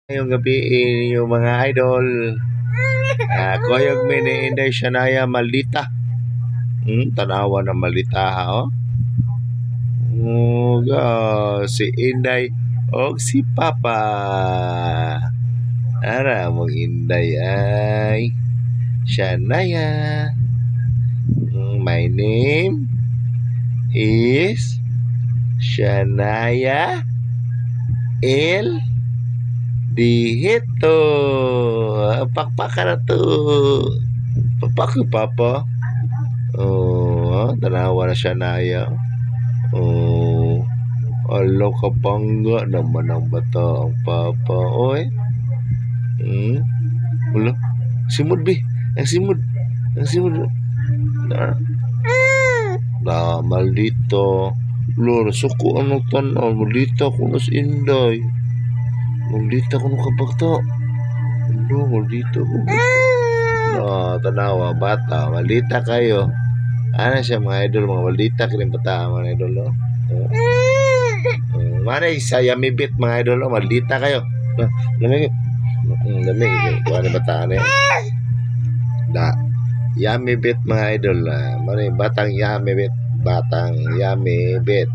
Ngayong gabi yung mga idol. Koyog mini Inday Shanaya Maldita. Tanawa na Maldita ha oh. Si Inday o si Papa. Ara mong Inday ay Shanaya. My name is Shanaya El Dihito. Pakpakan na to. Pakpak Papa. Tanawa na siya Naya. Alo kabangga naman ang bata ang Papa. Oy. Wala. Simud bi. Ang simud. Maldito. Lord, suko ano tanaw. Maldita ko nas Inday. Maldita ko nung kabagta. Maldita ko. Tanawa, bata. Maldita kayo. Ano siya mga idol, mga maldita. Kiling bata mga idol. Mana isa yummy bit mga idol. Maldita kayo. Lamig. Ano bata na yun? Yummy bit mga idol. Mana yung batang yummy bit. Batang yummy bit.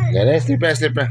Ganyan, slip na.